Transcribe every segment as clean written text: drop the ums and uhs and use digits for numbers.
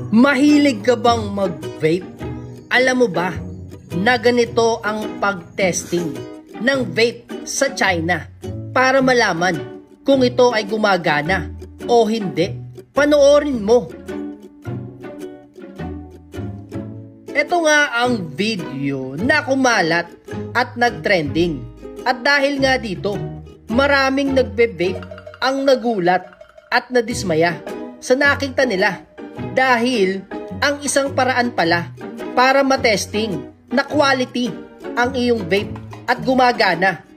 Mahilig ka bang mag-vape? Alam mo ba na ganito ang pag-testing ng vape sa China para malaman kung ito ay gumagana o hindi? Panoorin mo. Ito nga ang video na kumalat at nag-trending. At dahil nga dito, maraming nagbe-vape ang nagulat at nadismaya sa nakita nila. Dahil ang isang paraan pala para matesting na quality ang iyong vape at gumagana,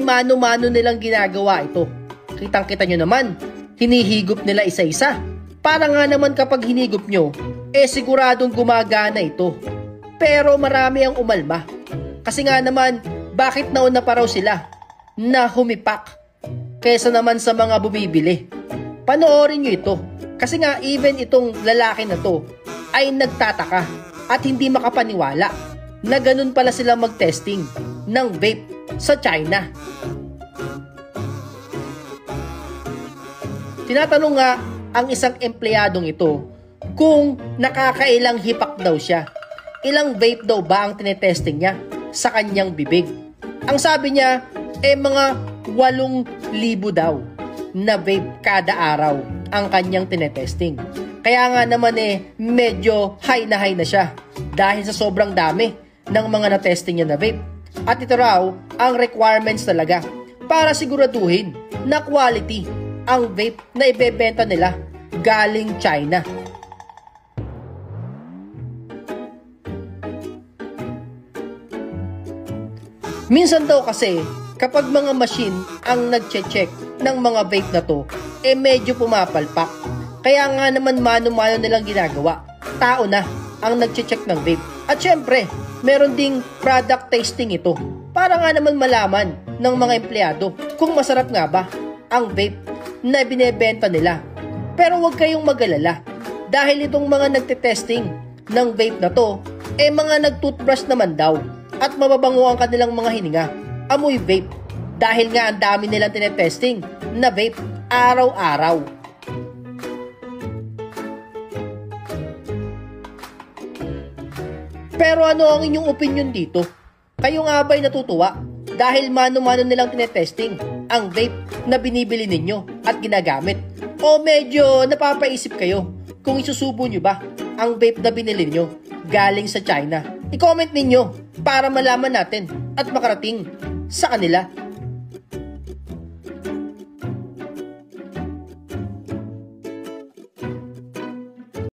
mano-mano nilang ginagawa ito. Kitang-kita nyo naman, hinihigop nila isa-isa. Para nga naman kapag hinigop nyo, siguradong gumagana ito. Pero marami ang umalma. Kasi nga naman, bakit nauna pa raw sila na humipak kaysa naman sa mga bumibili? Panoorin nyo ito. Kasi nga even itong lalaki na to ay nagtataka at hindi makapaniwala na ganun pala sila mag-testing ng vape sa China. Tinatanong nga ang isang empleyadong ito kung nakakailang hipak daw siya. Ilang vape daw ba ang tinetesting niya sa kanyang bibig? Ang sabi niya, mga 8,000 daw na vape kada araw ang kanyang tinetesting. Kaya nga naman medyo high na siya dahil sa sobrang dami ng mga na-testing niya na vape. At ito raw ang requirements talaga para siguraduhin na quality ang vape na ibebenta nila galing China. Minsan daw kasi kapag mga machine ang nagche-check ng mga vape na to, medyo pumapalpak. Kaya nga naman mano-mano nilang ginagawa. Tao na ang nagche-check ng vape. At syempre, meron ding product tasting ito para nga naman malaman ng mga empleyado kung masarap nga ba ang vape na binebenta nila. Pero huwag kayong mag-alala dahil itong mga nagte-testing ng vape na to, mga nagtoothbrush naman daw at mababango ang kanilang mga hininga. Amoy vape dahil nga ang dami nilang tinetesting na vape araw-araw. Pero ano ang inyong opinion dito? Kayo nga ba'y natutuwa dahil mano-mano nilang tinetesting ang vape na binibili ninyo at ginagamit? O medyo napapaisip kayo kung isusubo nyo ba ang vape na binili nyo galing sa China? I-comment ninyo para malaman natin at makarating sa kanila.